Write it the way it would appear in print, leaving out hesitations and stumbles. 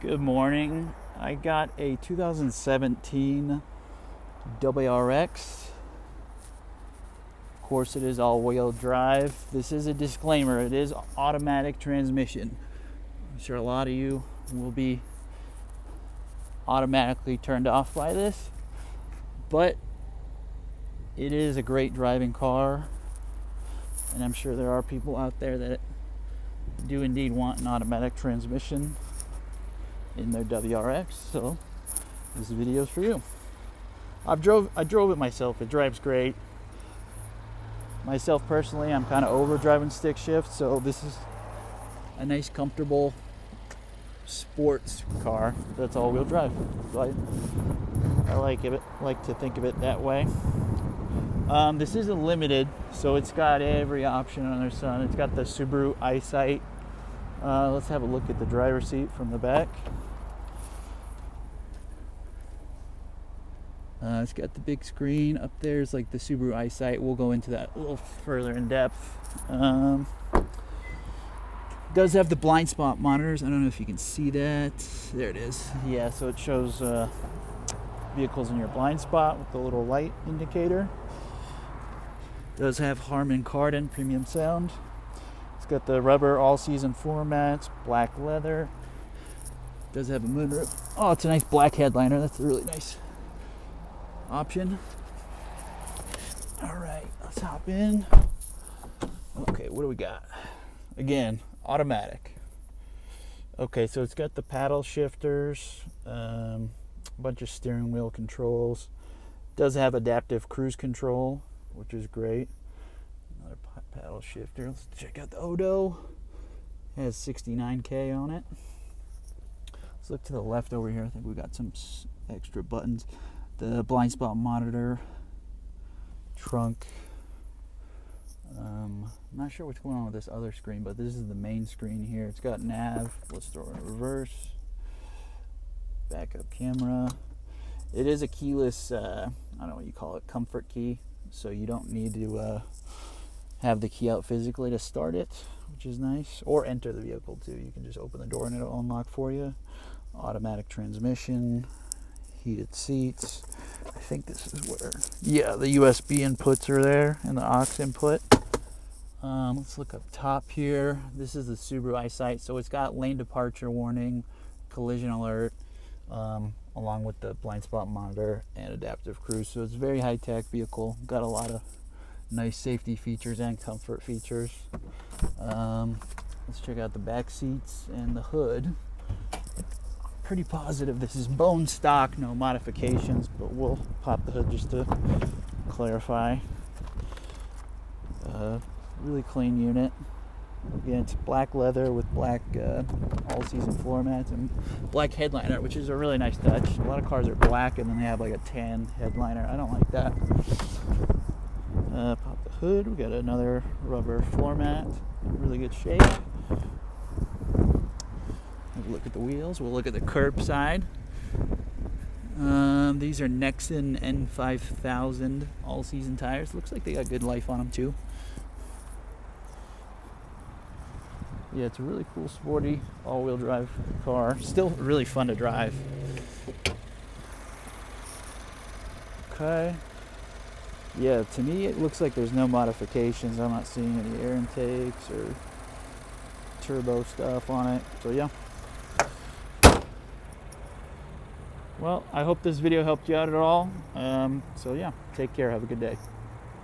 Good morning. I got a 2017 WRX. Of course, it is all-wheel drive. This is a disclaimer. It is automatic transmission. I'm sure a lot of you will be automatically turned off by this, but it is a great driving car, and I'm sure there are people out there that do indeed want an automatic transmission in their WRX, so this video is for you. I drove it myself. It drives great. Myself personally, I'm kind of over driving stick shift, so this is a nice, comfortable sports car that's all-wheel drive. So I like to think of it that way. This is a limited, so it's got every option under the sun. It's got the Subaru EyeSight. Let's have a look at the driver's seat from the back. It's got the big screen. Up there's like the Subaru EyeSight. We'll go into that a little further in depth. Does have the blind spot monitors. I don't know if you can see that. There it is. Yeah, so it shows vehicles in your blind spot with the little light indicator. Does have Harman Kardon premium sound. It's got the rubber all-season floor mats, black leather. Does have a moonroof. Oh, it's a nice black headliner. That's a really nice option. All right, let's hop in. Okay, what do we got? Again, automatic. Okay, so it's got the paddle shifters, a bunch of steering wheel controls. Does have adaptive cruise control, which is great. Another paddle shifter. Let's check out the Odo. It has 69K on it. Let's look to the left over here. I think we got some extra buttons. The blind spot monitor, trunk. I'm not sure what's going on with this other screen, but this is the main screen here. It's got nav. Let's throw it in reverse. Backup camera. It is a keyless, I don't know what you call it, comfort key. So you don't need to have the key out physically to start it, which is nice. Or enter the vehicle too. You can just open the door and it'll unlock for you. Automatic transmission. Heated seats. I think this is where, yeah, the USB inputs are there and the AUX input. Let's look up top here. This is the Subaru EyeSight, so it's got lane departure warning, collision alert, along with the blind spot monitor and adaptive cruise. So it's a very high-tech vehicle. Got a lot of nice safety features and comfort features. Let's check out the back seats and the hood. Pretty positive this is bone stock, no modifications, but we'll pop the hood just to clarify. Really clean unit. Again, it's black leather with black all-season floor mats and black headliner, which is a really nice touch. A lot of cars are black and then they have like a tan headliner. I don't like that. Pop the hood. We got another rubber floor mat in really good shape. Look at the wheels. We'll look at the curb side. These are Nexen N5000 all-season tires. Looks like they got good life on them too. Yeah, it's a really cool, sporty, all-wheel drive car. Still really fun to drive. Okay. Yeah, to me it looks like there's no modifications. I'm not seeing any air intakes or turbo stuff on it. So yeah. Well, I hope this video helped you out at all. So yeah, take care. Have a good day.